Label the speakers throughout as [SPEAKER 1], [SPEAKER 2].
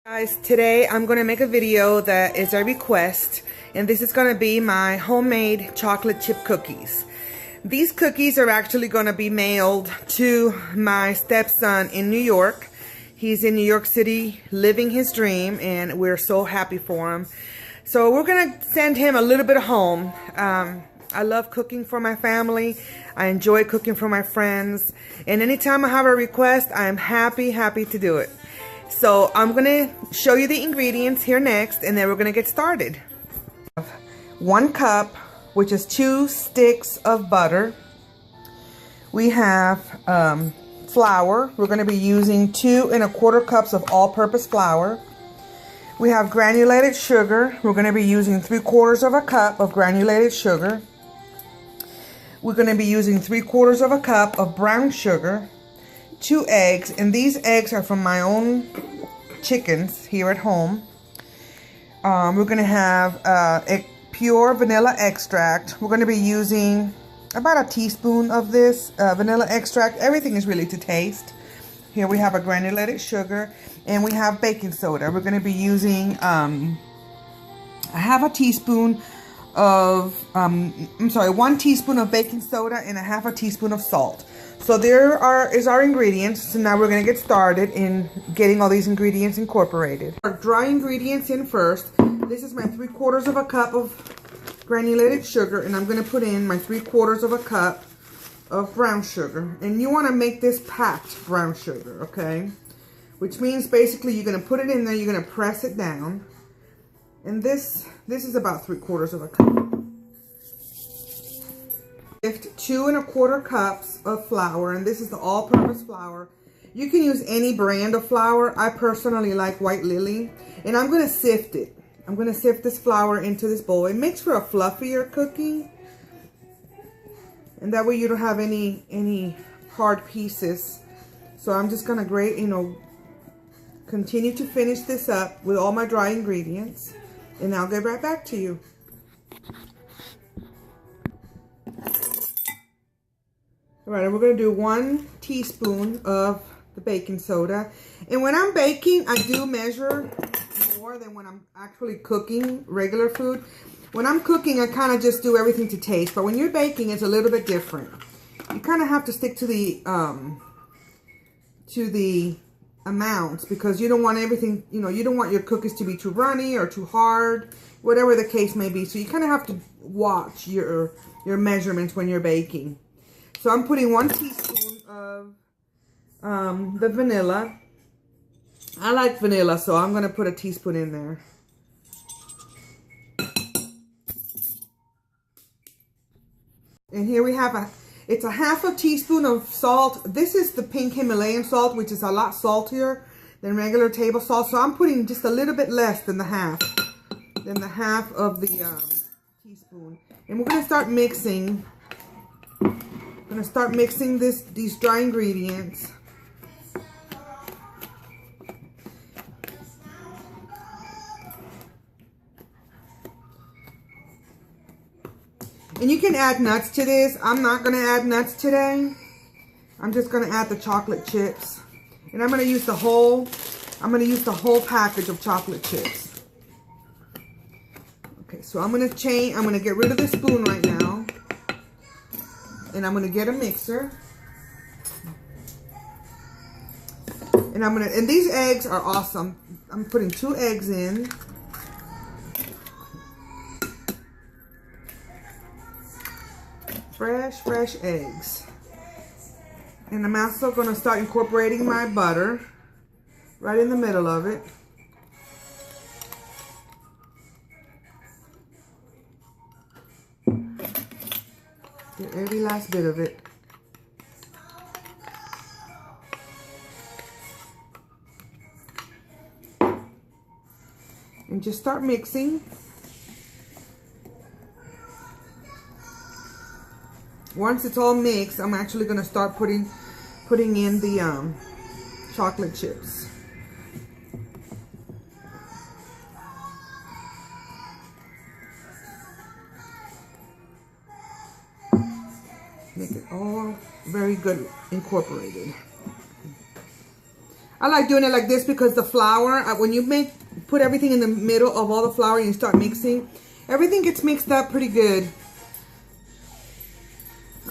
[SPEAKER 1] Guys, today I'm going to make a video that is a request, and this is going to be my homemade chocolate chip cookies. These cookies are actually going to be mailed to my stepson in New York. He's in New York City living his dream, and we're so happy for him. So we're going to send him a little bit home. I love cooking for my family. I enjoy cooking for my friends, and anytime I have a request, I am happy to do it. So I'm going to show you the ingredients here next, and then we're going to get started. 1 cup, which is 2 sticks of butter. We have flour. We're going to be using 2 1/4 cups of all-purpose flour. We have granulated sugar. We're going to be using 3/4 cup of granulated sugar. We're going to be using 3/4 cup of brown sugar. 2 eggs, and these eggs are from my own chickens here at home. We're going to have a pure vanilla extract. We're going to be using about a teaspoon of this vanilla extract. Everything is really to taste. Here we have a granulated sugar, and we have baking soda. We're going to be using I have a teaspoon of 1 teaspoon of baking soda and 1/2 teaspoon of salt. So there is our ingredients. So now we're going to get started in getting all these ingredients incorporated. Our dry ingredients in first. This is my 3/4 cup of granulated sugar, and I'm going to put in my 3/4 cup of brown sugar. And you want to make this packed brown sugar, okay? Which means basically you're going to put it in there, you're going to press it down. And this is about 3/4 cup. 2 1/4 cups of flour, and this is the all-purpose flour. You can use any brand of flour. I personally like White Lily, and I'm going to sift it. I'm going to sift this flour into this bowl. It makes for a fluffier cookie, and that way you don't have any hard pieces. So I'm just going to continue to finish this up with all my dry ingredients, and I'll get right back to you. All right, we're going to do 1 teaspoon of the baking soda. And when I'm baking, I do measure more than when I'm actually cooking regular food. When I'm cooking, I kind of just do everything to taste. But when you're baking, it's a little bit different. You kind of have to stick to the amounts, because you don't want everything, you don't want your cookies to be too runny or too hard, whatever the case may be. So you kind of have to watch your measurements when you're baking. So I'm putting 1 teaspoon of the vanilla. I like vanilla, so I'm going to put a teaspoon in there. And here we have it's a 1/2 teaspoon of salt. This is the pink Himalayan salt, which is a lot saltier than regular table salt. So I'm putting just a little bit less than the half of the teaspoon. And we're going to start mixing. I'm going to start mixing these dry ingredients. And you can add nuts to this. I'm not going to add nuts today. I'm just going to add the chocolate chips. And I'm going to use the whole package of chocolate chips. Okay, so I'm going to get rid of the spoon right now. And I'm going to get a mixer. And these eggs are awesome. I'm putting 2 eggs in. Fresh eggs. And I'm also going to start incorporating my butter right in the middle of it. Get every last bit of it. And just start mixing. Once it's all mixed, I'm actually going to start putting in the chocolate chips. Make it all very good incorporated. I like doing it like this because the flour, when you put everything in the middle of all the flour and you start mixing, everything gets mixed up pretty good.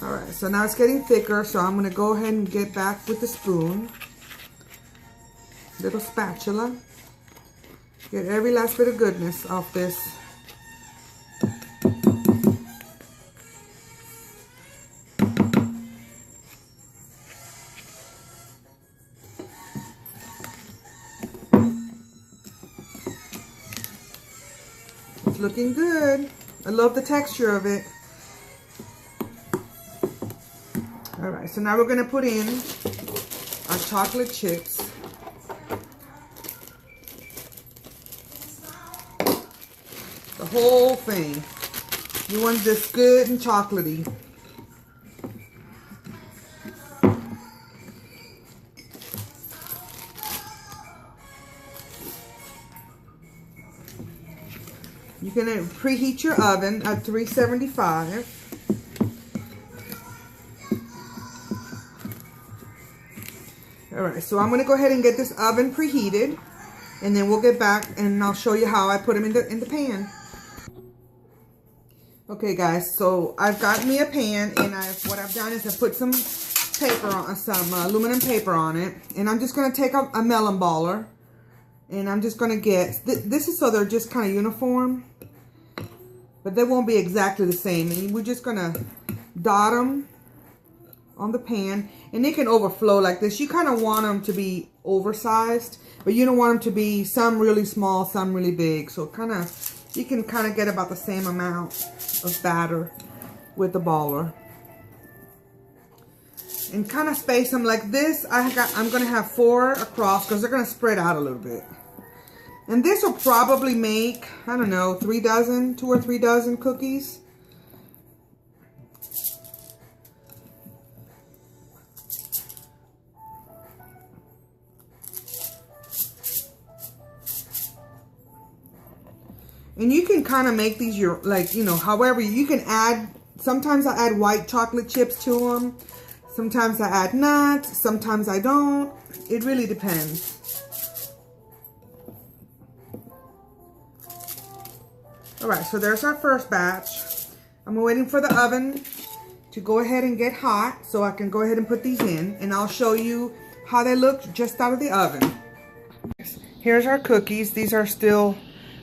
[SPEAKER 1] All right, so now it's getting thicker, so I'm gonna go ahead and get back with the spoon, little spatula, get every last bit of goodness off this. It's looking good. I love the texture of it. All right, so now we're gonna put in our chocolate chips. The whole thing. You want this good and chocolatey. You can preheat your oven at 375. All right, so I'm gonna go ahead and get this oven preheated, and then we'll get back and I'll show you how I put them in the pan. Okay guys, so I've got me a pan, and what I've done is I put some paper on, some aluminum paper on it, and I'm just gonna take a melon baller, and I'm just gonna get, this is so they're just kind of uniform, but they won't be exactly the same, and we're just gonna dot them on the pan, and they can overflow like this. You kind of want them to be oversized, but you don't want them to be some really small, some really big. So you can kind of get about the same amount of batter with the baller, and kind of space them like this. I'm gonna have 4 across because they're gonna spread out a little bit. And this will probably make, I don't know, 2 or 3 dozen cookies. And you can kind of make these your, like, you know, however you can add. Sometimes I add white chocolate chips to them. Sometimes I add nuts. Sometimes I don't. It really depends. All right, so there's our first batch. I'm waiting for the oven to go ahead and get hot so I can go ahead and put these in, and I'll show you how they look just out of the oven. Here's our cookies. These are still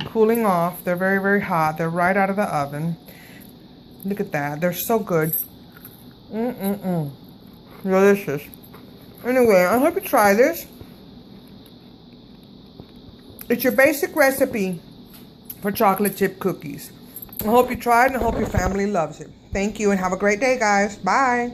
[SPEAKER 1] cooling off. They're very, very hot. They're right out of the oven. Look at that. They're so good. Delicious. Anyway, I hope you try this. It's your basic recipe for chocolate chip cookies. I hope you try it, and I hope your family loves it. Thank you, and have a great day, guys. Bye.